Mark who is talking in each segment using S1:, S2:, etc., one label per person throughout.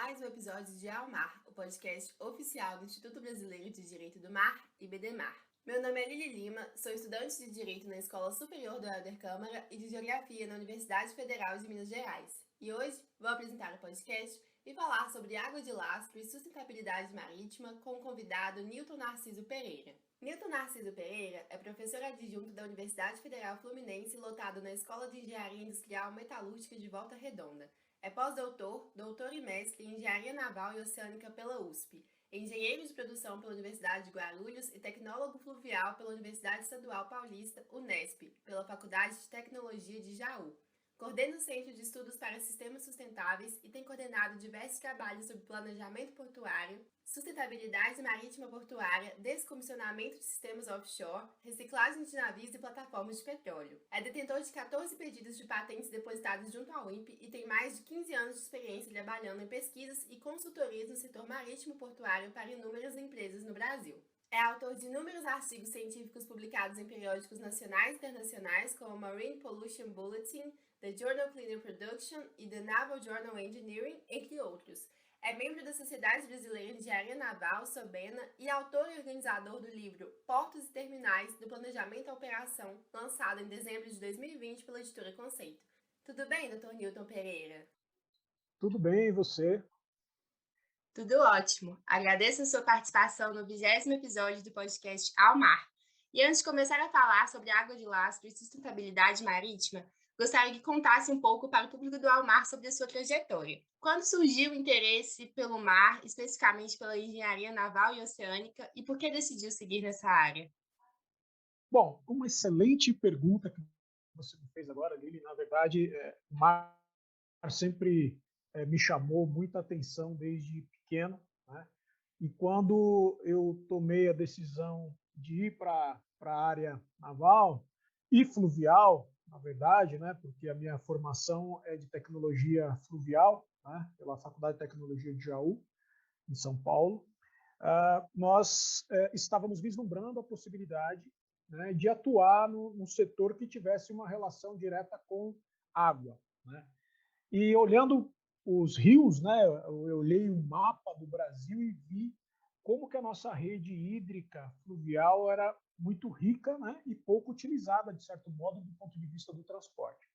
S1: mais um episódio de Ao Mar, o podcast oficial do Instituto Brasileiro de Direito do Mar, IBDMAR. Meu nome é Lili Lima, sou estudante de Direito na Escola Superior do Helder Câmara e de Geografia na Universidade Federal de Minas Gerais. E hoje vou apresentar o podcast e falar sobre água de lastro e sustentabilidade marítima com o convidado Nilton Narciso Pereira. Nilton Narciso Pereira é professor adjunto da Universidade Federal Fluminense, lotado na Escola de Engenharia Industrial Metalúrgica de Volta Redonda. É pós-doutor, doutor e mestre em Engenharia Naval e Oceânica pela USP, engenheiro de produção pela Universidade de Guarulhos e tecnólogo fluvial pela Universidade Estadual Paulista, Unesp, pela Faculdade de Tecnologia de Jaú. Coordena o Centro de Estudos para Sistemas Sustentáveis e tem coordenado diversos trabalhos sobre planejamento portuário, sustentabilidade marítima portuária, descomissionamento de sistemas offshore, reciclagem de navios e plataformas de petróleo. É detentor de 14 pedidos de patentes depositados junto ao INPE e tem mais de 15 anos de experiência trabalhando em pesquisas e consultorias no setor marítimo portuário para inúmeras empresas no Brasil. É autor de inúmeros artigos científicos publicados em periódicos nacionais e internacionais como o Marine Pollution Bulletin, The Journal Cleaner Production e The Naval Journal Engineering, entre outros. É membro da Sociedade Brasileira de Engenharia Naval, SOBENA, e autor e organizador do livro Portos e Terminais do Planejamento à Operação, lançado em dezembro de 2020 pela editora Conceito. Tudo bem, Dr. Nilton Pereira?
S2: Tudo bem, e você?
S1: Tudo ótimo. Agradeço a sua participação no 20º episódio do podcast Ao Mar. E antes de começar a falar sobre água de lastro e sustentabilidade marítima, gostaria que contasse um pouco para o público do Ao Mar sobre a sua trajetória. Quando surgiu o interesse pelo mar, especificamente pela engenharia naval e oceânica, e por que decidiu seguir nessa área?
S2: Bom, uma excelente pergunta que você me fez agora, Lili. Na verdade, o mar sempre me chamou muita atenção desde pequeno, né? E quando eu tomei a decisão de ir para a área naval e fluvial, na verdade, né, porque a minha formação é de tecnologia fluvial, né, pela Faculdade de Tecnologia de Jaú, em São Paulo, nós estávamos vislumbrando a possibilidade, né, de atuar no setor que tivesse uma relação direta com água, né? E olhando os rios, né, eu olhei um mapa do Brasil e vi como que a nossa rede hídrica fluvial era muito rica, né, e pouco utilizada, de certo modo, do ponto de vista do transporte.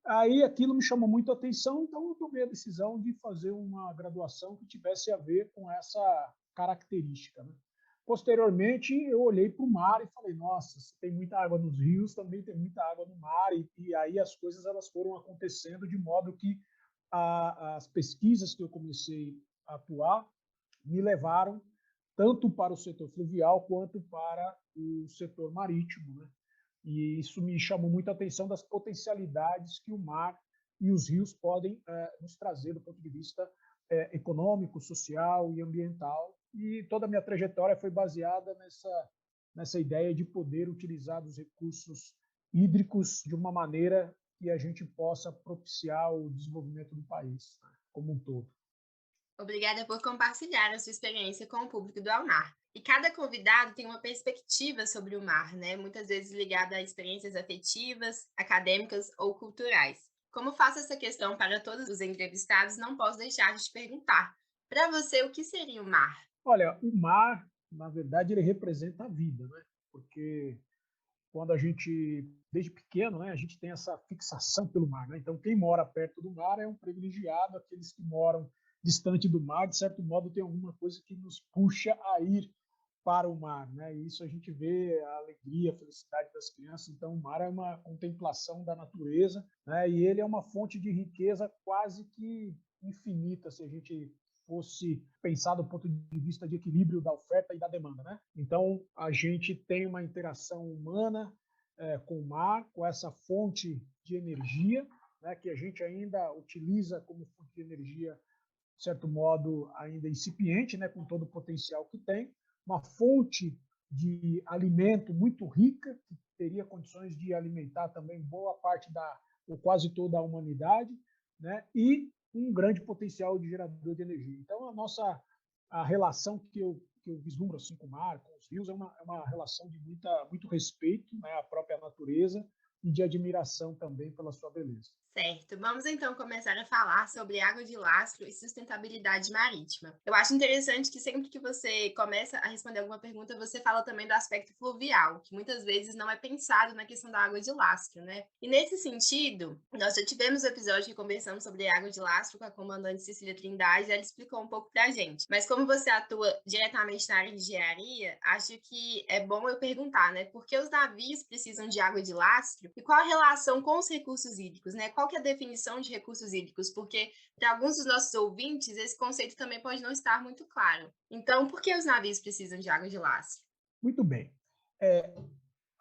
S2: Aí aquilo me chamou muito a atenção, então eu tomei a decisão de fazer uma graduação que tivesse a ver com essa característica, né? Posteriormente, eu olhei para o mar e falei, nossa, se tem muita água nos rios, também tem muita água no mar, e aí as coisas elas foram acontecendo de modo que as pesquisas que eu comecei a atuar me levaram tanto para o setor fluvial quanto para o setor marítimo, né? E isso me chamou muita atenção das potencialidades que o mar e os rios podem nos trazer do ponto de vista econômico, social e ambiental. E toda a minha trajetória foi baseada nessa ideia de poder utilizar os recursos hídricos de uma maneira que a gente possa propiciar o desenvolvimento do país, né, como um todo.
S1: Obrigada por compartilhar a sua experiência com o público do Ao Mar. E cada convidado tem uma perspectiva sobre o mar, né? Muitas vezes ligada a experiências afetivas, acadêmicas ou culturais. Como faço essa questão para todos os entrevistados, não posso deixar de te perguntar. Para você, o que seria o mar?
S2: Olha, o mar, na verdade, ele representa a vida, né? Porque quando a gente, desde pequeno, né, a gente tem essa fixação pelo mar, né? Então, quem mora perto do mar é um privilegiado, aqueles que moram distante do mar, de certo modo, tem alguma coisa que nos puxa a ir para o mar, né? E isso a gente vê a alegria, a felicidade das crianças. Então, o mar é uma contemplação da natureza, né? E ele é uma fonte de riqueza quase que infinita, se a gente fosse pensar do ponto de vista de equilíbrio da oferta e da demanda, né? Então, a gente tem uma interação humana com o mar, com essa fonte de energia, né, que a gente ainda utiliza como fonte de energia, de certo modo, ainda incipiente, né, com todo o potencial que tem, uma fonte de alimento muito rica, que teria condições de alimentar também boa parte ou quase toda a humanidade, né, e um grande potencial de gerador de energia. Então, a relação que eu vislumbro assim, com o mar, com os rios, é uma relação de muito respeito, né, à própria natureza, e de admiração também pela sua beleza.
S1: Certo, vamos então começar a falar sobre água de lastro e sustentabilidade marítima. Eu acho interessante que sempre que você começa a responder alguma pergunta, você fala também do aspecto fluvial, que muitas vezes não é pensado na questão da água de lastro, né? E nesse sentido, nós já tivemos um episódio que conversamos sobre água de lastro com a comandante Cecília Trindade, e ela explicou um pouco pra gente. Mas como você atua diretamente na área de engenharia, acho que é bom eu perguntar, né? Por que os navios precisam de água de lastro e qual a relação com os recursos hídricos, né? Qual que é a definição de recursos hídricos? Porque para alguns dos nossos ouvintes, esse conceito também pode não estar muito claro. Então, por que os navios precisam de água de lastro?
S2: Muito bem.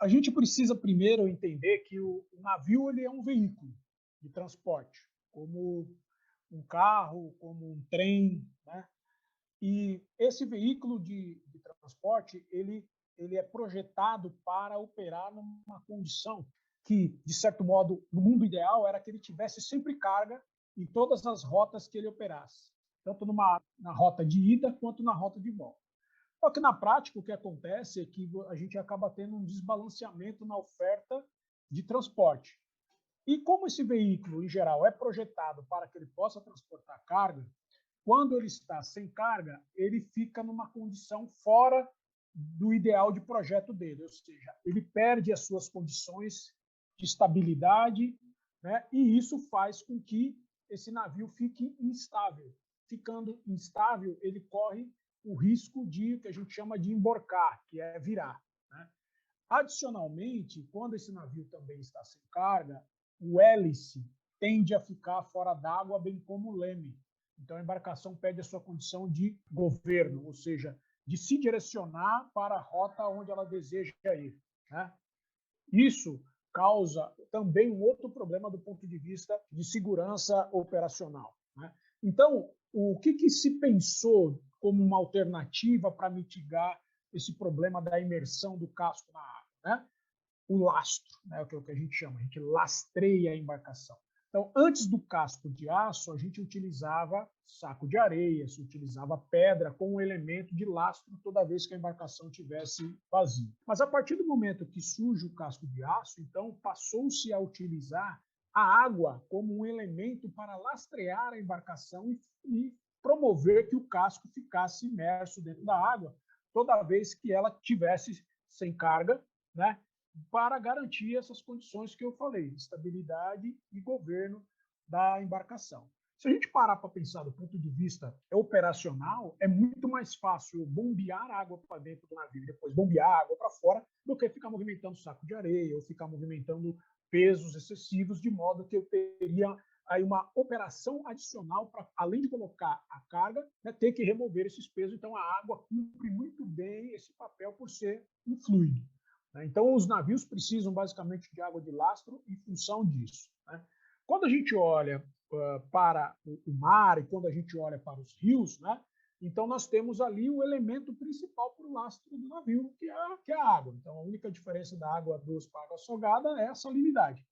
S2: A gente precisa primeiro entender que o navio ele é um veículo de transporte, como um carro, como um trem, né? E esse veículo de transporte ele é projetado para operar numa condição que, de certo modo, no mundo ideal, era que ele tivesse sempre carga em todas as rotas que ele operasse, tanto na rota de ida quanto na rota de volta. Só que na prática o que acontece é que a gente acaba tendo um desbalanceamento na oferta de transporte. E como esse veículo, em geral, é projetado para que ele possa transportar carga, quando ele está sem carga, ele fica numa condição fora do ideal de projeto dele, ou seja, ele perde as suas condições de estabilidade, né? E isso faz com que esse navio fique instável. Ficando instável, ele corre o risco de que a gente chama de emborcar, que é virar, né? Adicionalmente, quando esse navio também está sem carga, o hélice tende a ficar fora d'água, bem como o leme. Então, a embarcação perde a sua condição de governo, ou seja, de se direcionar para a rota onde ela deseja ir, né? Isso causa também um outro problema do ponto de vista de segurança operacional, né? Então, o que se pensou como uma alternativa para mitigar esse problema da imersão do casco na água, né? O lastro, né? O que a gente chama, a gente lastreia a embarcação. Então, antes do casco de aço, a gente utilizava saco de areia, se utilizava pedra como elemento de lastro toda vez que a embarcação tivesse vazia. Mas a partir do momento que surge o casco de aço, então passou-se a utilizar a água como um elemento para lastrear a embarcação e promover que o casco ficasse imerso dentro da água toda vez que ela tivesse sem carga, né? Para garantir essas condições que eu falei, estabilidade e governo da embarcação. Se a gente parar para pensar do ponto de vista operacional, é muito mais fácil bombear água para dentro do navio e depois bombear água para fora do que ficar movimentando saco de areia ou ficar movimentando pesos excessivos, de modo que eu teria aí uma operação adicional para, além de colocar a carga, né, ter que remover esses pesos. Então, a água cumpre muito bem esse papel por ser um fluido. Então, os navios precisam basicamente de água de lastro em função disso, né? Quando a gente olha para o mar e quando a gente olha para os rios, né, então nós temos ali o elemento principal para o lastro do navio, que é a água. Então, a única diferença da água doce para a água salgada é a salinidade,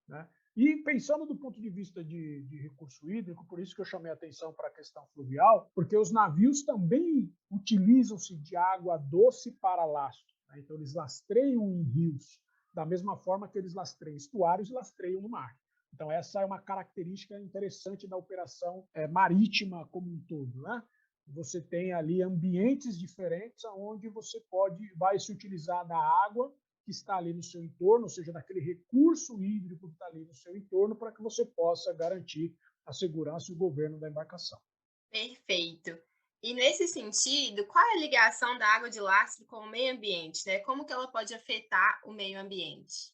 S2: né? E pensando do ponto de vista de recurso hídrico, por isso que eu chamei a atenção para a questão fluvial, porque os navios também utilizam-se de água doce para lastro. Então, eles lastreiam em rios, da mesma forma que eles lastreiam estuários e lastreiam no mar. Então, essa é uma característica interessante da operação marítima como um todo, né? Você tem ali ambientes diferentes onde você vai se utilizar da água que está ali no seu entorno, ou seja, daquele recurso hídrico que está ali no seu entorno, para que você possa garantir a segurança e o governo da embarcação.
S1: Perfeito. E nesse sentido, qual é a ligação da água de lastro com o meio ambiente, né? Como que ela pode afetar o meio ambiente?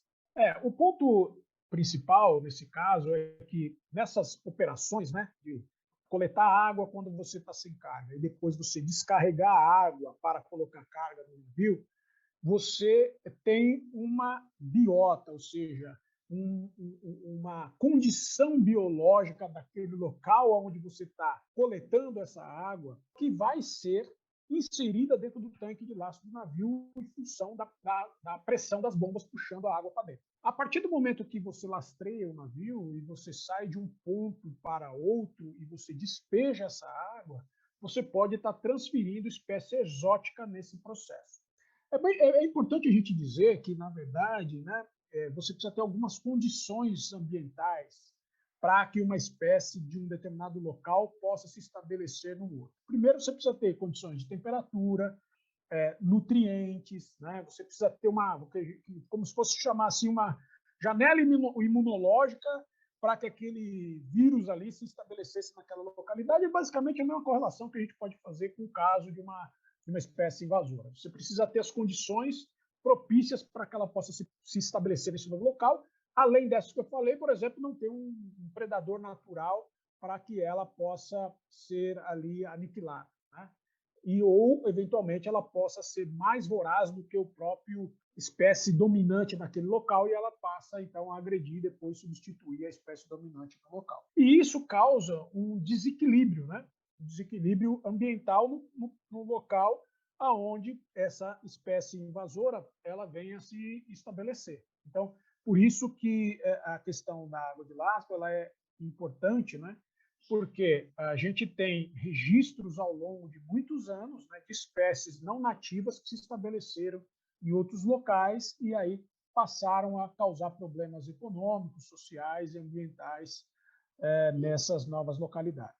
S2: O ponto principal nesse caso é que nessas operações, né, de coletar água quando você está sem carga e depois você descarregar a água para colocar carga no navio, você tem uma biota, ou seja, uma condição biológica daquele local onde você está coletando essa água que vai ser inserida dentro do tanque de lastro do navio em função da pressão das bombas puxando a água para dentro. A partir do momento que você lastreia o navio e você sai de um ponto para outro e você despeja essa água, você pode estar transferindo espécie exótica nesse processo. É importante a gente dizer que, na verdade, né, você precisa ter algumas condições ambientais para que uma espécie de um determinado local possa se estabelecer no outro. Primeiro, você precisa ter condições de temperatura, nutrientes, né? Você precisa ter como se fosse chamar assim, uma janela imunológica para que aquele vírus ali se estabelecesse naquela localidade. E basicamente a mesma correlação que a gente pode fazer com o caso de uma espécie invasora. Você precisa ter as condições propícias para que ela possa se estabelecer nesse novo local. Além dessas que eu falei, por exemplo, não ter um predador natural para que ela possa ser ali aniquilada, né? Ou, eventualmente, ela possa ser mais voraz do que o próprio espécie dominante naquele local e ela passa, então, a agredir e depois substituir a espécie dominante no local. E isso causa um desequilíbrio, né? Um desequilíbrio ambiental no local aonde essa espécie invasora ela venha se estabelecer. Então, por isso que a questão da água de lastro ela é importante, né? Porque a gente tem registros ao longo de muitos anos, né, de espécies não nativas que se estabeleceram em outros locais e aí passaram a causar problemas econômicos, sociais e ambientais nessas novas localidades.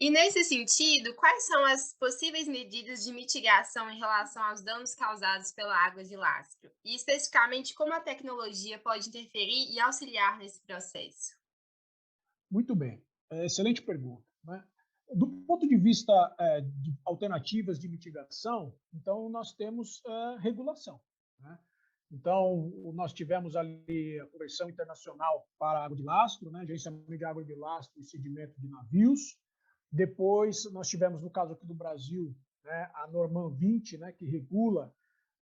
S1: E nesse sentido, quais são as possíveis medidas de mitigação em relação aos danos causados pela água de lastro? E especificamente como a tecnologia pode interferir e auxiliar nesse processo?
S2: Muito bem, excelente pergunta, né? Do ponto de vista de alternativas de mitigação, então nós temos regulação, né? Então, nós tivemos ali a Convenção Internacional para a Água de Lastro, né, gerenciamento de água de lastro e sedimento de navios. Depois, nós tivemos, no caso aqui do Brasil, né, a Norman 20, né, que regula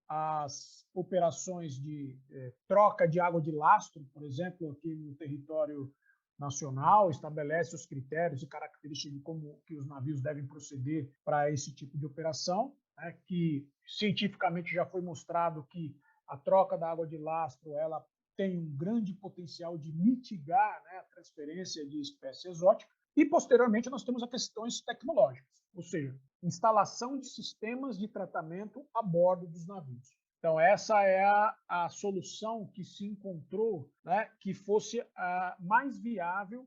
S2: as operações de troca de água de lastro, por exemplo, aqui no território nacional, estabelece os critérios e características de como que os navios devem proceder para esse tipo de operação, né, que cientificamente já foi mostrado que a troca da água de lastro ela tem um grande potencial de mitigar, né, a transferência de espécie exótica. E, posteriormente, nós temos as questões tecnológicas, ou seja, instalação de sistemas de tratamento a bordo dos navios. Então, essa é a solução que se encontrou, né, que fosse a mais viável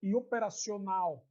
S2: e operacional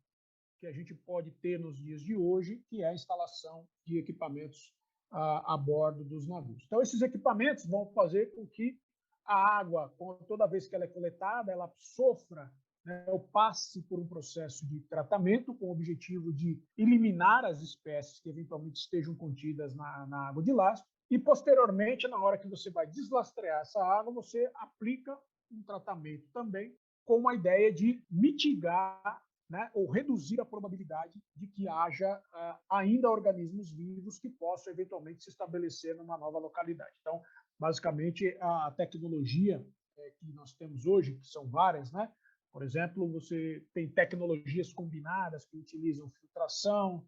S2: que a gente pode ter nos dias de hoje, que é a instalação de equipamentos a bordo dos navios. Então, esses equipamentos vão fazer com que a água, toda vez que ela é coletada, ela sofra, né, ou passe por um processo de tratamento com o objetivo de eliminar as espécies que eventualmente estejam contidas na água de lastro. E, posteriormente, na hora que você vai deslastrear essa água, você aplica um tratamento também com a ideia de mitigar, né, ou reduzir a probabilidade de que haja ainda organismos vivos que possam eventualmente se estabelecer numa nova localidade. Então, basicamente, a tecnologia que nós temos hoje, que são várias, né? Por exemplo, você tem tecnologias combinadas que utilizam filtração,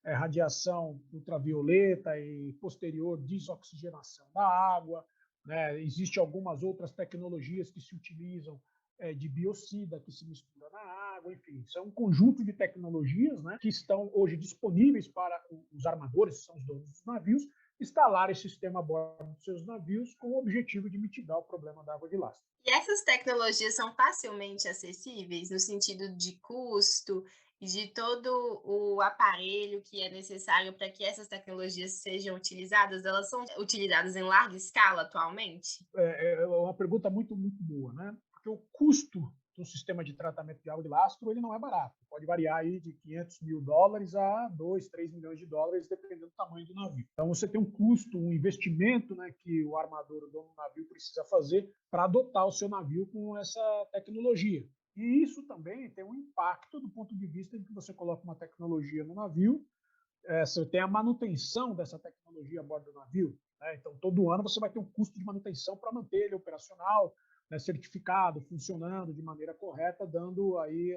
S2: radiação ultravioleta e posterior desoxigenação da água, né? Existem algumas outras tecnologias que se utilizam de biocida que se mistura na água, enfim, são um conjunto de tecnologias, né, que estão hoje disponíveis para os armadores, que são os donos dos navios, instalar esse sistema a bordo dos seus navios com o objetivo de mitigar o problema da água de lastro.
S1: E essas tecnologias são facilmente acessíveis no sentido de custo e de todo o aparelho que é necessário para que essas tecnologias sejam utilizadas? Elas são utilizadas em larga escala atualmente?
S2: É uma pergunta muito, muito boa, né? Porque o custo do sistema de tratamento de água de lastro ele não é barato. Pode variar aí de $500 mil a 2, 3 milhões de dólares, dependendo do tamanho do navio. Então, você tem um custo, um investimento, né, que o armador, o dono do navio, precisa fazer para adotar o seu navio com essa tecnologia. E isso também tem um impacto do ponto de vista de que você coloca uma tecnologia no navio, você tem a manutenção dessa tecnologia a bordo do navio, né? Então, todo ano você vai ter um custo de manutenção para manter ele operacional, né, certificado, funcionando de maneira correta, dando aí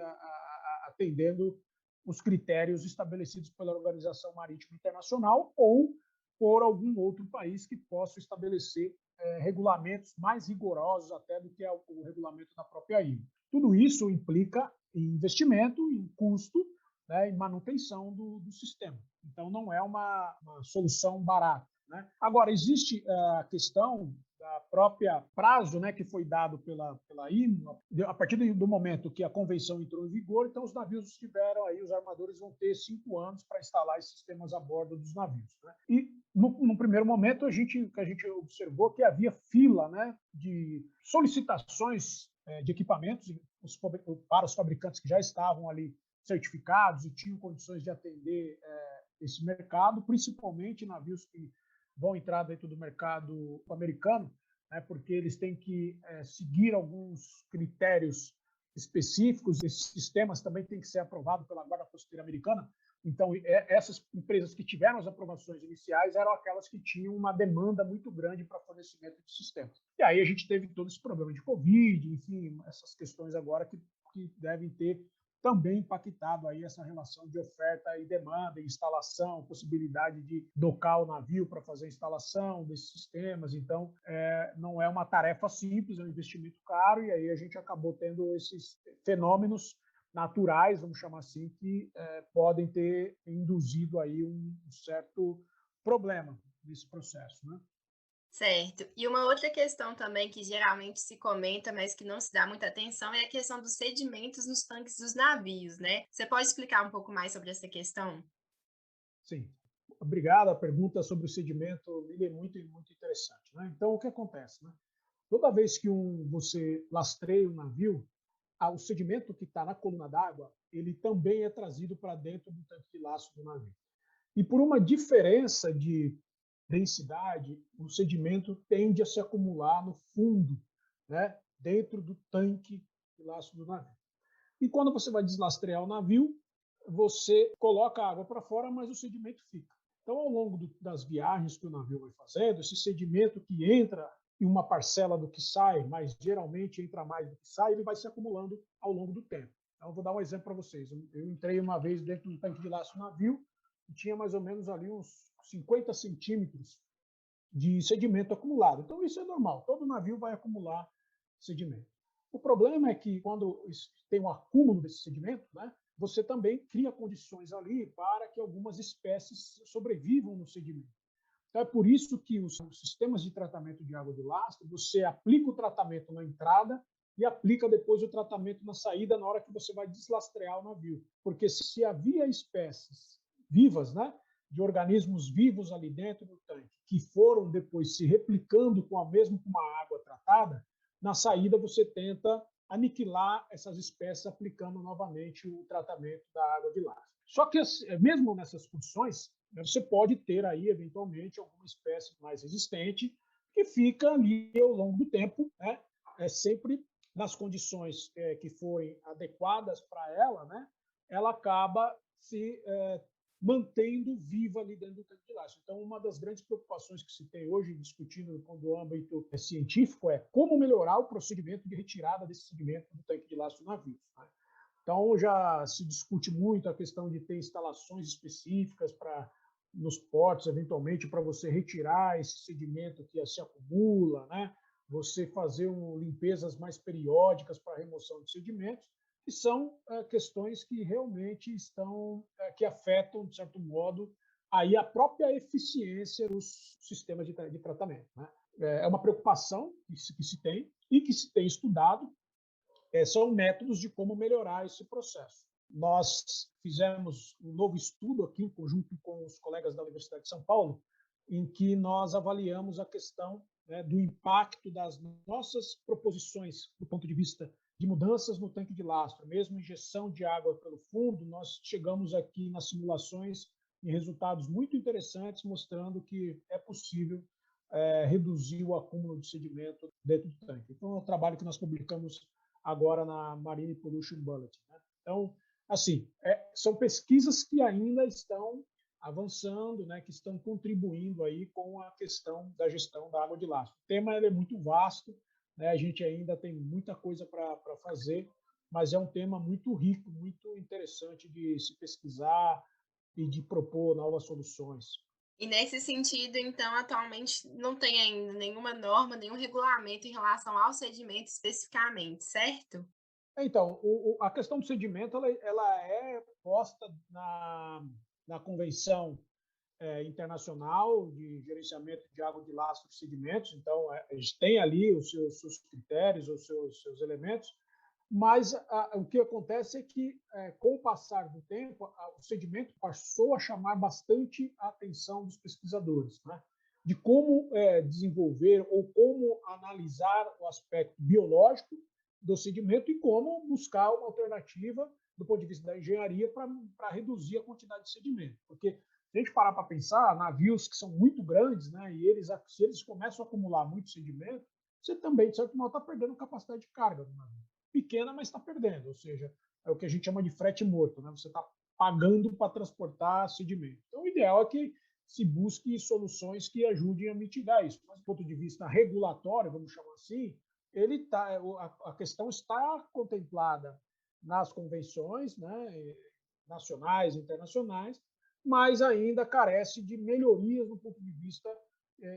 S2: atendendo os critérios estabelecidos pela Organização Marítima Internacional ou por algum outro país que possa estabelecer regulamentos mais rigorosos até do que o regulamento da própria IMO. Tudo isso implica em investimento, em custo, né, em manutenção do sistema. Então, não é uma solução barata, né? Agora, existe a questão da própria prazo, né, que foi dado pela IMO, a partir do momento que a convenção entrou em vigor, então os navios tiveram aí, os armadores vão ter 5 anos para instalar esses sistemas a bordo dos navios, né? E no primeiro momento a gente observou que havia fila, né, de solicitações de equipamentos para os fabricantes que já estavam ali certificados e tinham condições de atender esse mercado, principalmente navios que vão entrar dentro do mercado americano, né, porque eles têm que seguir alguns critérios específicos. Esses sistemas também têm que ser aprovados pela Guarda Costeira Americana. Então, essas empresas que tiveram as aprovações iniciais eram aquelas que tinham uma demanda muito grande para fornecimento de sistemas. E aí a gente teve todo esse problema de Covid, enfim, essas questões agora que devem ter também impactado aí essa relação de oferta e demanda, instalação, possibilidade de docar o navio para fazer a instalação desses sistemas. Então, não é uma tarefa simples, é um investimento caro, e aí a gente acabou tendo esses fenômenos naturais, vamos chamar assim, que podem ter induzido aí um certo problema nesse processo, né?
S1: Certo. E uma outra questão também que geralmente se comenta, mas que não se dá muita atenção, é a questão dos sedimentos nos tanques dos navios, né? Você pode explicar um pouco mais sobre essa questão?
S2: Sim. Obrigado. A pergunta sobre o sedimento é muito, muito interessante, né? Então, o que acontece, né? Toda vez que você lastreia um navio, o sedimento que está na coluna d'água, ele também é trazido para dentro do tanque de lastro do navio. E por uma diferença de densidade, o sedimento tende a se acumular no fundo, né, dentro do tanque de lastro do navio. E quando você vai deslastrear o navio, você coloca a água para fora, mas o sedimento fica. Então, ao longo das viagens que o navio vai fazendo, esse sedimento que entra em uma parcela do que sai, mas geralmente entra mais do que sai, ele vai se acumulando ao longo do tempo. Então, eu vou dar um exemplo para vocês. Eu entrei uma vez dentro do tanque de lastro do navio e tinha mais ou menos ali uns 50 centímetros de sedimento acumulado. Então, isso é normal. Todo navio vai acumular sedimento. O problema é que, quando tem um acúmulo desse sedimento, né, você também cria condições ali para que algumas espécies sobrevivam no sedimento. Então, é por isso que os sistemas de tratamento de água de lastro, você aplica o tratamento na entrada e aplica depois o tratamento na saída, na hora que você vai deslastrear o navio. Porque se havia espécies vivas, né, de organismos vivos ali dentro do tanque, que foram depois se replicando com a mesma com uma água tratada, na saída você tenta aniquilar essas espécies aplicando novamente o tratamento da água de lastro. Só que, mesmo nessas condições, você pode ter aí, eventualmente, alguma espécie mais resistente que fica ali ao longo do tempo, né, sempre nas condições que forem adequadas para ela, né, ela acaba se mantendo viva ali dentro do tanque de lastro. Então, uma das grandes preocupações que se tem hoje, discutindo no âmbito científico, é como melhorar o procedimento de retirada desse sedimento do tanque de lastro do navio. Né? Então, já se discute muito a questão de ter instalações específicas nos portos, eventualmente, para você retirar esse sedimento que se acumula, né? Você fazer limpezas mais periódicas para remoção de sedimentos, que são questões que realmente que afetam, de certo modo, aí a própria eficiência dos sistemas de tratamento. Né? É uma preocupação que se tem e que se tem estudado, são métodos de como melhorar esse processo. Nós fizemos um novo estudo aqui, em conjunto com os colegas da Universidade de São Paulo, em que nós avaliamos a questão, né, do impacto das nossas proposições do ponto de vista de mudanças no tanque de lastro, mesmo injeção de água pelo fundo. Nós chegamos aqui nas simulações em resultados muito interessantes, mostrando que é possível reduzir o acúmulo de sedimento dentro do tanque. Então, é um trabalho que nós publicamos agora na Marine Pollution Bulletin. Né? Então, assim, são pesquisas que ainda estão avançando, né, que estão contribuindo aí com a questão da gestão da água de lastro. O tema é muito vasto, né, a gente ainda tem muita coisa para fazer, mas é um tema muito rico, muito interessante de se pesquisar e de propor novas soluções.
S1: E nesse sentido, então, atualmente não tem ainda nenhuma norma, nenhum regulamento em relação ao sedimento especificamente, certo?
S2: Então, a questão do sedimento ela é posta na Convenção internacional de gerenciamento de água de lastro e sedimentos, então a gente tem ali os seus critérios, os seus elementos, mas o que acontece é que, com o passar do tempo, o sedimento passou a chamar bastante a atenção dos pesquisadores, né? De como desenvolver ou como analisar o aspecto biológico do sedimento e como buscar uma alternativa do ponto de vista da engenharia para reduzir a quantidade de sedimento. Porque se a gente parar para pensar, navios que são muito grandes, né, e se eles começam a acumular muito sedimento, você também, de certo modo, está perdendo capacidade de carga do navio. Pequena, mas está perdendo, ou seja, é o que a gente chama de frete morto, né? Você está pagando para transportar sedimento. Então, o ideal é que se busque soluções que ajudem a mitigar isso. Mas, do ponto de vista regulatório, vamos chamar assim, a questão está contemplada nas convenções, né, nacionais e internacionais, mas ainda carece de melhorias no ponto de vista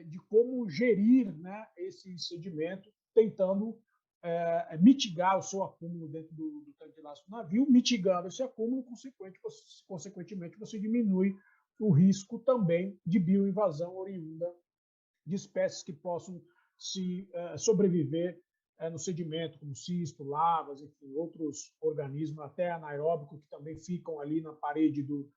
S2: de como gerir, né, esse sedimento, tentando mitigar o seu acúmulo dentro do tanque de lastro do navio. Mitigando esse acúmulo, consequentemente, você diminui o risco também de bioinvasão oriunda de espécies que possam sobreviver no sedimento, como cisto, lavas, enfim, outros organismos, até anaeróbicos, que também ficam ali na parede do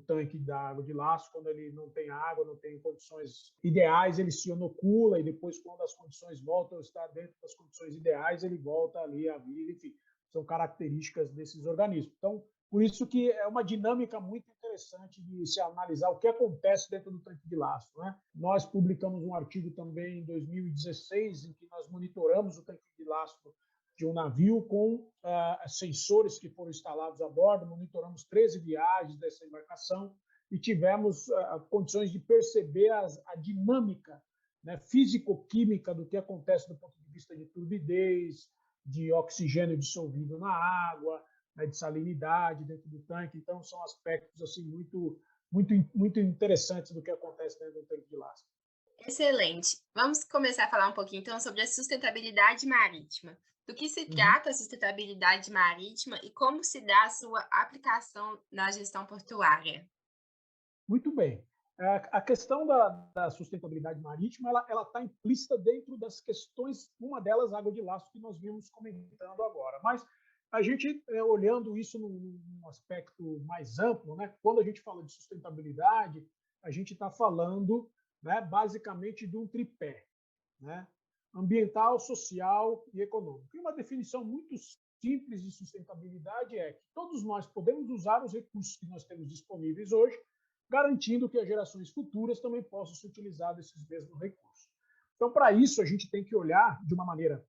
S2: tanque da água de lastro. Quando ele não tem água, não tem condições ideais, ele se inocula, e depois, quando as condições voltam a estar dentro das condições ideais, ele volta ali à vida, enfim, são características desses organismos. Então, por isso que é uma dinâmica muito interessante de se analisar o que acontece dentro do tanque de lastro, né? Nós publicamos um artigo também em 2016, em que nós monitoramos o tanque de lastro de um navio com sensores que foram instalados a bordo, monitoramos 13 viagens dessa embarcação e tivemos condições de perceber a dinâmica, né, físico-química do que acontece do ponto de vista de turbidez, de oxigênio dissolvido na água, né, de salinidade dentro do tanque. Então, são aspectos assim muito interessantes do que acontece dentro do tanque de lastro.
S1: Excelente. Vamos começar a falar um pouquinho, então, sobre a sustentabilidade marítima. Do que se
S2: Uhum.
S1: trata a sustentabilidade marítima e como se dá a sua aplicação na gestão portuária?
S2: Muito bem. A questão da sustentabilidade marítima, ela está implícita dentro das questões, uma delas, água de lastro, que nós vimos comentando agora. Mas a gente, olhando isso num aspecto mais amplo, né, quando a gente fala de sustentabilidade, a gente está falando, né, basicamente de um tripé, né, ambiental, social e econômico. E uma definição muito simples de sustentabilidade é que todos nós podemos usar os recursos que nós temos disponíveis hoje, garantindo que as gerações futuras também possam se utilizar desses mesmos recursos. Então, para isso, a gente tem que olhar de uma maneira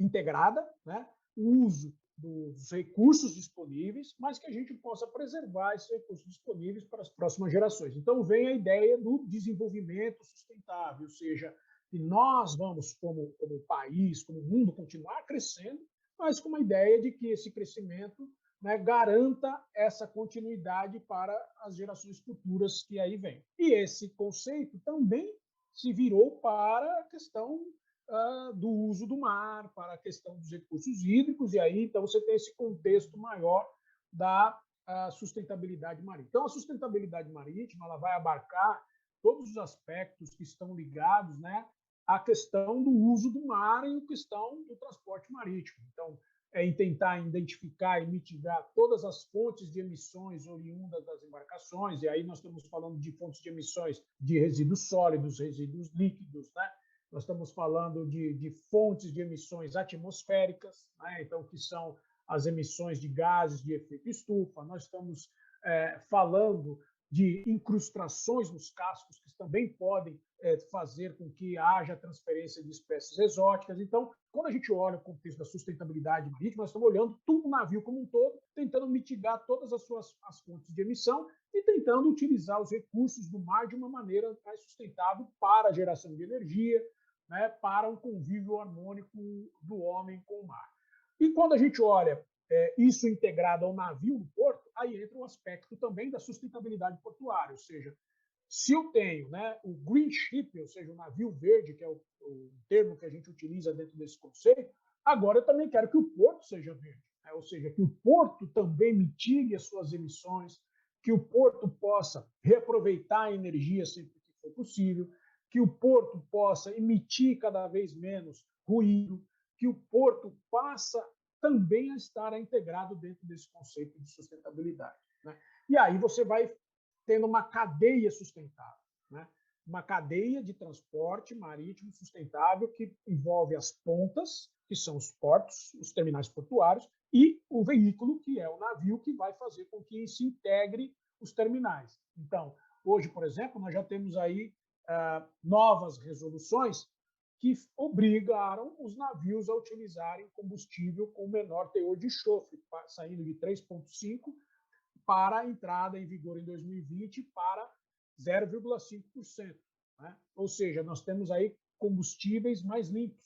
S2: integrada, né, o uso dos recursos disponíveis, mas que a gente possa preservar esses recursos disponíveis para as próximas gerações. Então, vem a ideia do desenvolvimento sustentável, ou seja, que nós vamos, como país, como mundo, continuar crescendo, mas com uma ideia de que esse crescimento, né, garanta essa continuidade para as gerações futuras que aí vêm. E esse conceito também se virou para a questão do uso do mar, para a questão dos recursos hídricos, e aí então você tem esse contexto maior da sustentabilidade marítima. Então, a sustentabilidade marítima ela vai abarcar todos os aspectos que estão ligados, né, à questão do uso do mar e a questão do transporte marítimo. Então, em tentar identificar e mitigar todas as fontes de emissões oriundas das embarcações, e aí nós estamos falando de fontes de emissões de resíduos sólidos, resíduos líquidos, né? Nós estamos falando de fontes de emissões atmosféricas, né? Então, que são as emissões de gases de efeito estufa. Nós estamos falando de incrustações nos cascos, que também podem fazer com que haja transferência de espécies exóticas. Então, quando a gente olha o contexto da sustentabilidade marítima, nós estamos olhando todo o navio como um todo, tentando mitigar todas as fontes de emissão e tentando utilizar os recursos do mar de uma maneira mais sustentável para a geração de energia, né, para um convívio harmônico do homem com o mar. E quando a gente olha isso integrado ao navio no porto, aí entra um aspecto também da sustentabilidade portuária, ou seja, se eu tenho, né, o green ship, ou seja, o navio verde, que é o termo que a gente utiliza dentro desse conceito, agora eu também quero que o porto seja verde, né? Ou seja, que o porto também mitigue as suas emissões, que o porto possa reaproveitar a energia sempre que for possível, que o porto possa emitir cada vez menos ruído, que o porto passa também a estar integrado dentro desse conceito de sustentabilidade, né? E aí você vai tendo uma cadeia sustentável, né? Uma cadeia de transporte marítimo sustentável que envolve as pontas, que são os portos, os terminais portuários, e o veículo, que é o navio, que vai fazer com que se integre os terminais. Então, hoje, por exemplo, nós já temos aí novas resoluções que obrigaram os navios a utilizarem combustível com menor teor de enxofre, saindo de 3,5 para a entrada em vigor em 2020 para 0,5%. Né? Ou seja, nós temos aí combustíveis mais limpos.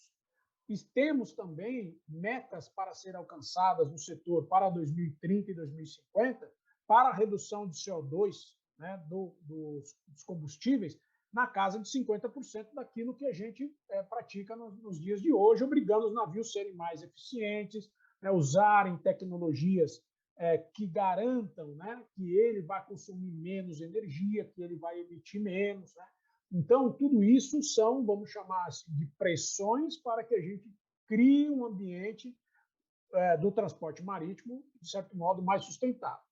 S2: E temos também metas para serem alcançadas no setor para 2030 e 2050 para a redução de CO2, né, dos combustíveis na casa de 50% daquilo que a gente pratica nos dias de hoje, obrigando os navios a serem mais eficientes, né, usarem tecnologias que garantam, né, que ele vai consumir menos energia, que ele vai emitir menos, né? Então, tudo isso são, vamos chamar assim, de pressões para que a gente crie um ambiente do transporte marítimo, de certo modo, mais sustentável.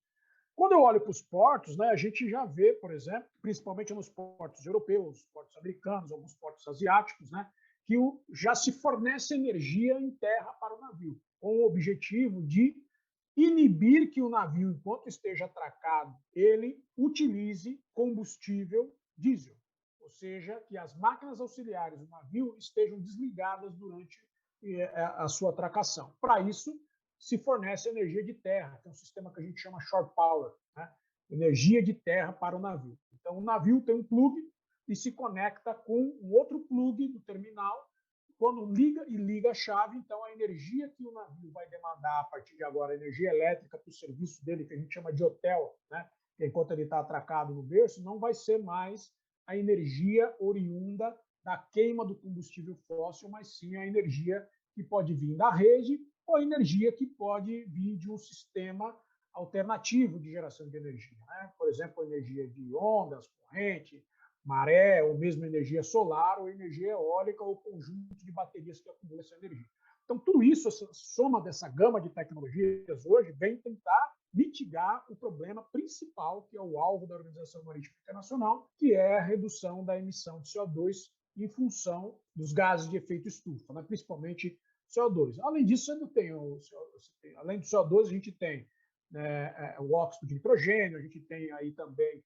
S2: Quando eu olho para os portos, né, a gente já vê, por exemplo, principalmente nos portos europeus, portos americanos, alguns portos asiáticos, né, que já se fornece energia em terra para o navio, com o objetivo de inibir que o navio, enquanto esteja atracado, ele utilize combustível diesel, ou seja, que as máquinas auxiliares do navio estejam desligadas durante a sua atracação. Para isso, se fornece energia de terra, que é um sistema que a gente chama shore power, né? Energia de terra para o navio. Então, o navio tem um plug e se conecta com um outro plug do terminal. Quando liga a chave, então a energia que o navio vai demandar a partir de agora, a energia elétrica para o serviço dele, que a gente chama de hotel, né? Que enquanto ele está atracado no berço, não vai ser mais a energia oriunda da queima do combustível fóssil, mas sim a energia que pode vir da rede ou a energia que pode vir de um sistema alternativo de geração de energia, né? Por exemplo, energia de ondas, corrente, maré, ou mesmo energia solar, ou energia eólica, ou conjunto de baterias que acumulam essa energia. Então, tudo isso, essa soma dessa gama de tecnologias hoje, vem tentar mitigar o problema principal, que é o alvo da Organização Marítima Internacional, que é a redução da emissão de CO2 em função dos gases de efeito estufa, né? Principalmente CO2. Além disso, além do CO2, a gente tem o óxido de nitrogênio, a gente tem aí também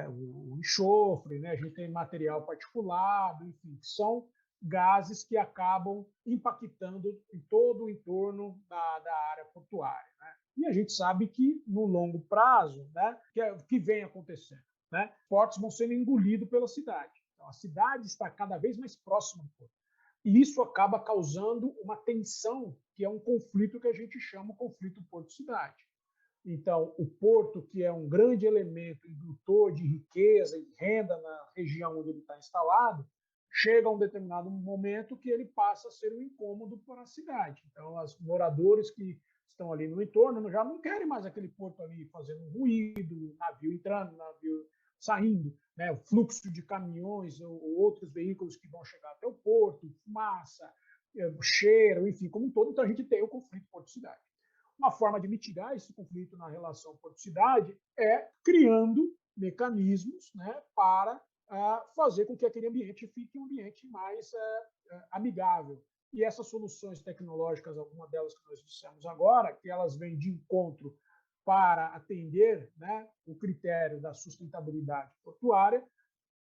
S2: o enxofre, né? A gente tem material particulado, enfim, que são gases que acabam impactando em todo o entorno da área portuária, né? E a gente sabe que, no longo prazo, né, que vem acontecendo, né? Portos vão sendo engolidos pela cidade. Então, a cidade está cada vez mais próxima do porto. E isso acaba causando uma tensão, que é um conflito que a gente chama de conflito porto-cidade. Então, o porto, que é um grande elemento indutor de riqueza e renda na região onde ele está instalado, chega a um determinado momento que ele passa a ser um incômodo para a cidade. Então, os moradores que estão ali no entorno já não querem mais aquele porto ali fazendo um ruído, navio entrando, navio saindo, né? O fluxo de caminhões ou outros veículos que vão chegar até o porto, fumaça, cheiro, enfim, como um todo. Então, a gente tem o conflito porto-cidade. Uma forma de mitigar esse conflito na relação porto-cidade é criando mecanismos, né, para fazer com que aquele ambiente fique um ambiente mais amigável. E essas soluções tecnológicas, algumas delas que nós dissemos agora, que elas vêm de encontro para atender, né, o critério da sustentabilidade portuária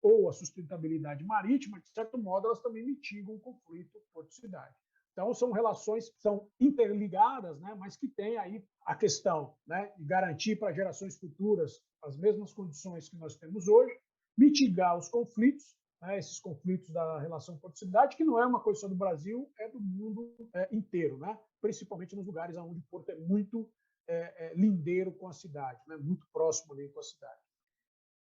S2: ou a sustentabilidade marítima, de certo modo, elas também mitigam o conflito porto-cidade. Então, são relações que são interligadas, né, mas que têm aí a questão, né, de garantir para gerações futuras as mesmas condições que nós temos hoje, mitigar os conflitos, né, esses conflitos da relação porto-cidade, que não é uma coisa só do Brasil, é do mundo inteiro, né, principalmente nos lugares onde o porto é muito lindeiro com a cidade, né, muito próximo ali com a cidade.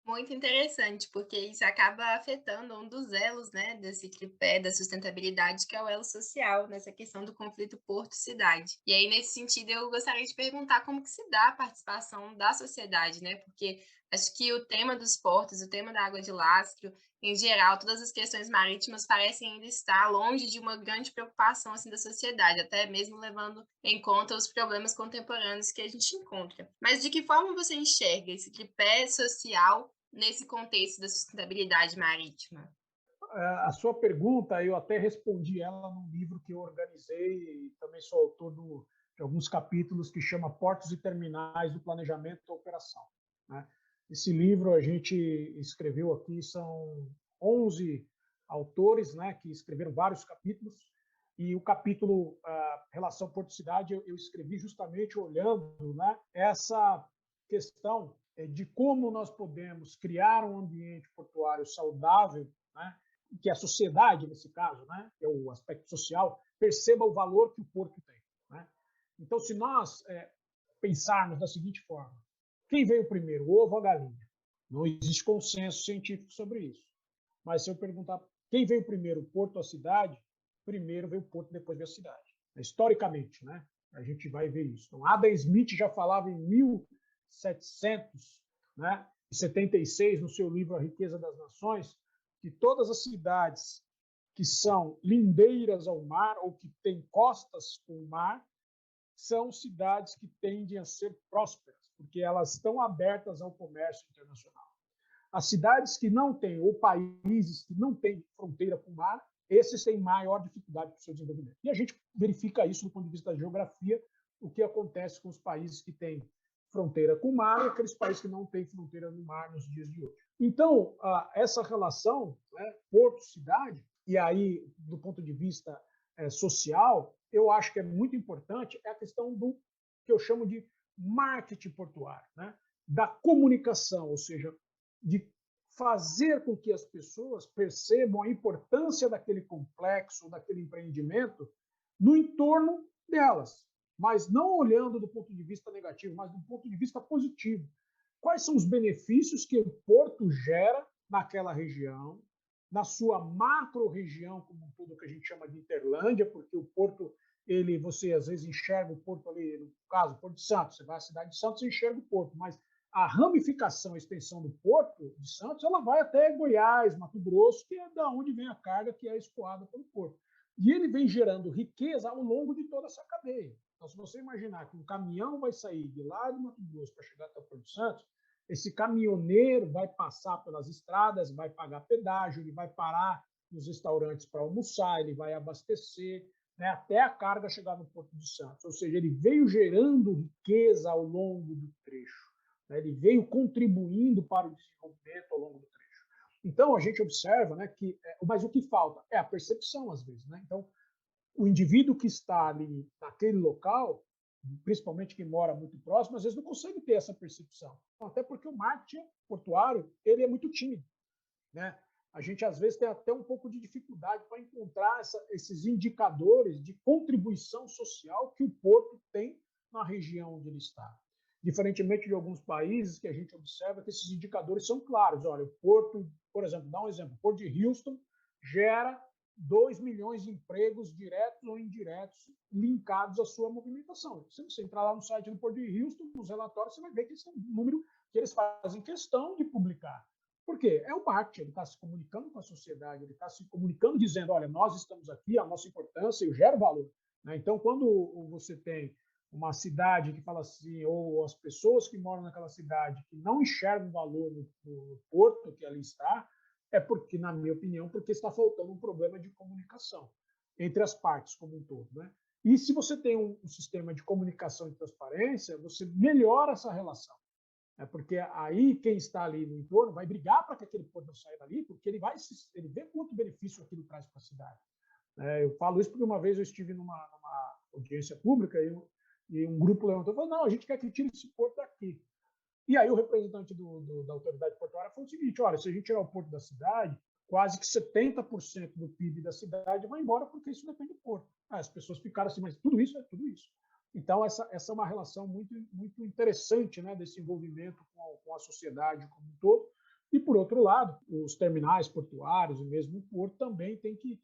S1: Muito interessante, porque isso acaba afetando um dos elos, né, desse tripé da sustentabilidade, que é o elo social, nessa questão do conflito porto-cidade. E aí, nesse sentido, eu gostaria de perguntar como que se dá a participação da sociedade, né? Porque acho que o tema dos portos, o tema da água de lastro, em geral, todas as questões marítimas parecem ainda estar longe de uma grande preocupação assim da sociedade, até mesmo levando em conta os problemas contemporâneos que a gente encontra. Mas de que forma você enxerga esse tripé social nesse contexto da sustentabilidade marítima?
S2: A sua pergunta, eu até respondi ela num livro que eu organizei e também sou autor de alguns capítulos que chama Portos e Terminais do Planejamento da Operação. Né? Esse livro a gente escreveu aqui, são 11 autores, né, que escreveram vários capítulos, e o capítulo Relação Porto-Cidade eu escrevi justamente olhando, né, essa questão de como nós podemos criar um ambiente portuário saudável, né, que a sociedade, nesse caso, né, que é o aspecto social, perceba o valor que o porto tem. Né? Então, se nós pensarmos da seguinte forma, quem veio primeiro, o ovo ou a galinha? Não existe consenso científico sobre isso. Mas se eu perguntar quem veio primeiro, o porto ou a cidade, primeiro veio o porto, depois veio a cidade. Historicamente, né? A gente vai ver isso. Então, Adam Smith já falava em 1776, no seu livro A Riqueza das Nações, que todas as cidades que são lindeiras ao mar ou que têm costas com o mar são cidades que tendem a ser prósperas, porque elas estão abertas ao comércio internacional. As cidades que não têm, ou países que não têm fronteira com o mar, esses têm maior dificuldade para o seu desenvolvimento. E a gente verifica isso do ponto de vista da geografia, o que acontece com os países que têm fronteira com o mar e aqueles países que não têm fronteira no mar nos dias de hoje. Então, essa relação, né, porto-cidade, e aí, do ponto de vista social, eu acho que é muito importante é a questão do que eu chamo de marketing portuário, né, da comunicação, ou seja, de fazer com que as pessoas percebam a importância daquele complexo, daquele empreendimento no entorno delas, mas não olhando do ponto de vista negativo, mas do ponto de vista positivo. Quais são os benefícios que o porto gera naquela região, na sua macro-região como um todo, que a gente chama de Interlândia, porque o porto, você às vezes enxerga o porto ali, no caso, o Porto de Santos, você vai à cidade de Santos e enxerga o porto, mas a ramificação, a extensão do Porto de Santos, ela vai até Goiás, Mato Grosso, que é da onde vem a carga que é escoada pelo porto. E ele vem gerando riqueza ao longo de toda essa cadeia. Então, se você imaginar que um caminhão vai sair de lá do Mato Grosso para chegar até o Porto de Santos, esse caminhoneiro vai passar pelas estradas, vai pagar pedágio, ele vai parar nos restaurantes para almoçar, ele vai abastecer, né, até a carga chegar no Porto de Santos. Ou seja, ele veio gerando riqueza ao longo do trecho. Né, ele veio contribuindo para o desenvolvimento ao longo do trecho. Então, a gente observa, né, que, mas o que falta é a percepção, às vezes. Né? Então, o indivíduo que está ali naquele local, principalmente quem mora muito próximo, às vezes não consegue ter essa percepção. Até porque o marketing portuário ele é muito tímido. Né? A gente, às vezes, tem até um pouco de dificuldade para encontrar esses indicadores de contribuição social que o porto tem na região onde ele está. Diferentemente de alguns países que a gente observa que esses indicadores são claros. Olha, o porto, por exemplo, dá um exemplo, o porto de Houston gera 2 milhões de empregos diretos ou indiretos linkados à sua movimentação. Se você entrar lá no site do Porto de Houston, nos relatórios, você vai ver que esse é um número que eles fazem questão de publicar. Por quê? É o marketing, ele está se comunicando com a sociedade, ele está se comunicando dizendo, olha, nós estamos aqui, a nossa importância, eu gero valor. Né? Então, quando você tem uma cidade que fala assim, ou as pessoas que moram naquela cidade que não enxergam valor no porto que ali está, é porque, na minha opinião, porque está faltando um problema de comunicação entre as partes como um todo. Né? E se você tem um sistema de comunicação e transparência, você melhora essa relação. Porque aí quem está ali no entorno vai brigar para que aquele porto saia dali, porque ele vê quanto benefício aquilo traz para a cidade. Eu falo isso porque uma vez eu estive numa audiência pública e um grupo levantou e falou, não, a gente quer que tire esse porto daqui. E aí o representante da autoridade portuária falou o seguinte, olha, se a gente tirar o porto da cidade, quase que 70% do PIB da cidade vai embora porque isso depende do porto. As pessoas ficaram assim, mas tudo isso é tudo isso. Então, essa é uma relação muito, muito interessante, né, desse envolvimento com a sociedade como um todo, E, por outro lado, os terminais portuários e mesmo o porto também tem que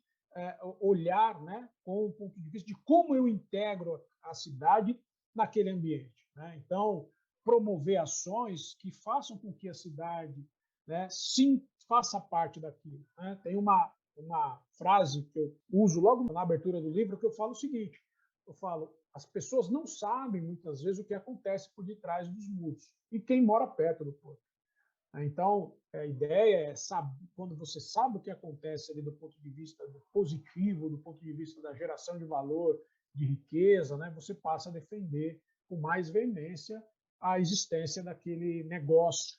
S2: olhar, né, com o ponto de vista de como eu integro a cidade naquele ambiente. Né? Então, promover ações que façam com que a cidade, né, sim, faça parte daquilo. Né? Tem uma frase que eu uso logo na abertura do livro que eu falo o seguinte: eu falo, as pessoas não sabem muitas vezes o que acontece por detrás dos muros e quem mora perto do porto. Então, a ideia é, saber, quando você sabe o que acontece ali do ponto de vista positivo, do ponto de vista da geração de valor, de riqueza, né, você passa a defender com mais veemência a existência daquele negócio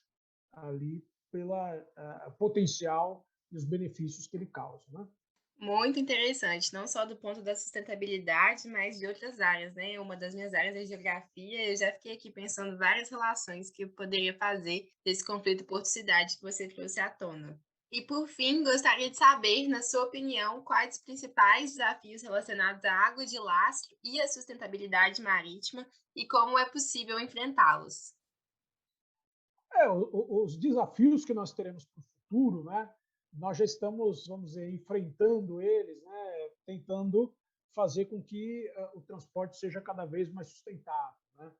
S2: ali pela potencial e os benefícios que ele causa. Né?
S1: Muito interessante, não só do ponto da sustentabilidade, mas de outras áreas, né? Uma das minhas áreas é geografia, eu já fiquei aqui pensando várias relações que eu poderia fazer desse conflito porto-cidade que você trouxe à tona. E por fim, gostaria de saber, na sua opinião, quais os principais desafios relacionados à água de lastro e à sustentabilidade marítima e como é possível enfrentá-los.
S2: Os desafios que nós teremos para o futuro, né, nós já estamos, vamos dizer, enfrentando eles, né, tentando fazer com que o transporte seja cada vez mais sustentável. Né?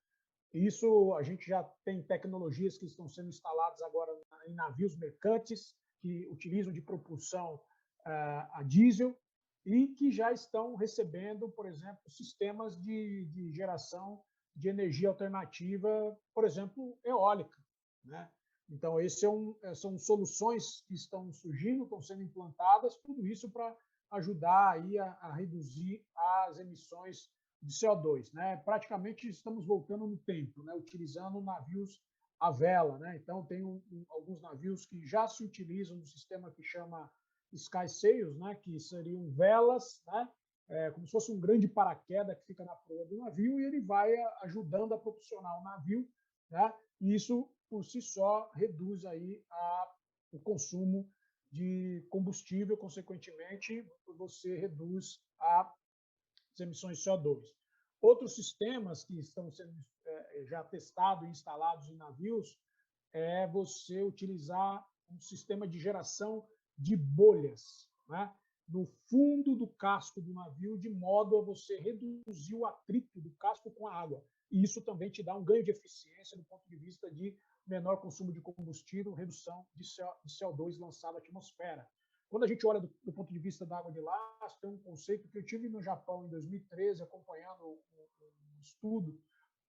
S2: Isso a gente já tem tecnologias que estão sendo instaladas agora em navios mercantes que utilizam de propulsão a diesel e que já estão recebendo, por exemplo, sistemas de geração de energia alternativa, por exemplo, eólica. Né? Então, são soluções que estão surgindo, estão sendo implantadas, tudo isso para ajudar aí a reduzir as emissões de CO2. Né? Praticamente estamos voltando no tempo, né? Utilizando navios à vela. Né? Então, tem alguns navios que já se utilizam do sistema que chama Sky Sails, né? Que seriam velas, né? Como se fosse um grande paraquedas que fica na proa do navio e ele vai ajudando a propulsionar o navio. Né? E isso, por si só, reduz aí o consumo de combustível, consequentemente, você reduz as emissões de CO2. Outros sistemas que estão sendo já testados e instalados em navios é você utilizar um sistema de geração de bolhas, né, no fundo do casco do navio, de modo a você reduzir o atrito do casco com a água. E isso também te dá um ganho de eficiência do ponto de vista de menor consumo de combustível, redução de CO2 lançado à atmosfera. Quando a gente olha do ponto de vista da água de lastro, tem um conceito que eu tive no Japão em 2013, acompanhando um estudo,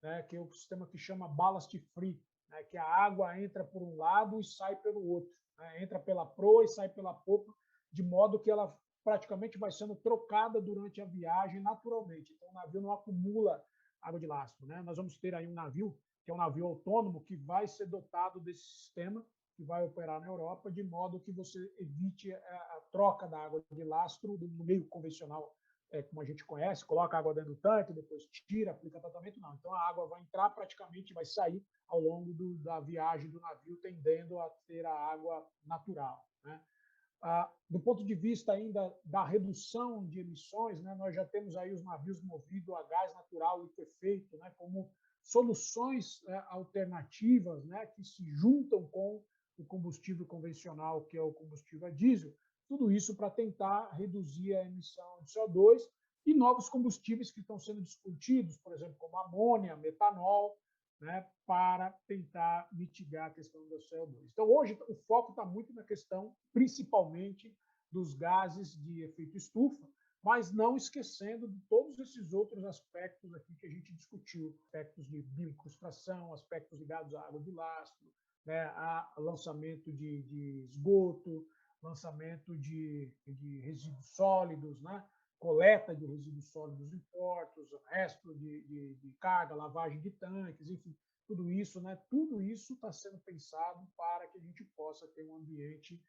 S2: né, que é o sistema que chama ballast free, né, que a água entra por um lado e sai pelo outro. Né, entra pela proa e sai pela popa, de modo que ela praticamente vai sendo trocada durante a viagem naturalmente. Então, o navio não acumula água de lastro. Né? Nós vamos ter aí um navio, que é um navio autônomo, que vai ser dotado desse sistema, que vai operar na Europa, de modo que você evite a troca da água de lastro no meio convencional, como a gente conhece, coloca a água dentro do tanque, depois tira, aplica tratamento, não. Então a água vai entrar praticamente, vai sair ao longo da viagem do navio, tendendo a ter a água natural. Né? Do ponto de vista ainda da redução de emissões, né, nós já temos aí os navios movidos a gás natural liquefeito, né, como soluções alternativas, né, que se juntam com o combustível convencional, que é o combustível a diesel, tudo isso para tentar reduzir a emissão de CO2 e novos combustíveis que estão sendo discutidos, por exemplo, como amônia, metanol, né, para tentar mitigar a questão do CO2. Então, hoje, o foco está muito na questão, principalmente, dos gases de efeito estufa, mas não esquecendo de todos esses outros aspectos aqui que a gente discutiu, aspectos de bioincrustação, aspectos ligados à água de lastro, né, a lançamento de esgoto, lançamento de resíduos sólidos, né, coleta de resíduos sólidos em portos, resto de carga, lavagem de tanques, enfim, tudo isso, né? Tudo isso está sendo pensado para que a gente possa ter um ambiente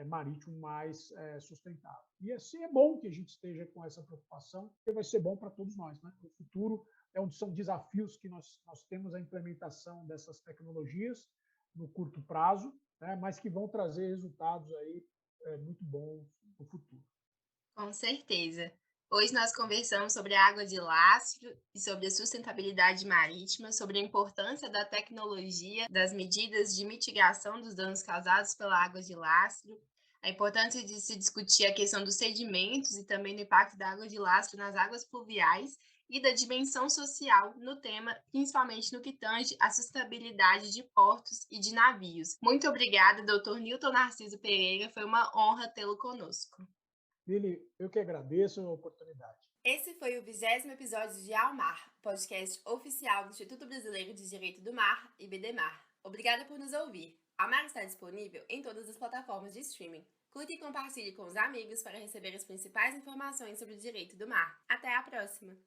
S2: marítimo mais sustentável. E assim é bom que a gente esteja com essa preocupação, porque vai ser bom para todos nós. Né? No futuro, são desafios que nós temos a implementação dessas tecnologias no curto prazo, né? Mas que vão trazer resultados aí muito bons no futuro.
S1: Com certeza. Hoje nós conversamos sobre a água de lastro e sobre a sustentabilidade marítima, sobre a importância da tecnologia, das medidas de mitigação dos danos causados pela água de lastro, a importância de se discutir a questão dos sedimentos e também do impacto da água de lastro nas águas pluviais e da dimensão social no tema, principalmente no que tange à sustentabilidade de portos e de navios. Muito obrigada, Dr. Newton Narciso Pereira, foi uma honra tê-lo conosco.
S2: Lili, eu que agradeço a oportunidade.
S1: Esse foi o 20º episódio de Ao Mar, podcast oficial do Instituto Brasileiro de Direito do Mar, IBDMAR. Obrigada por nos ouvir. Ao Mar está disponível em todas as plataformas de streaming. Clique e compartilhe com os amigos para receber as principais informações sobre o direito do mar. Até a próxima!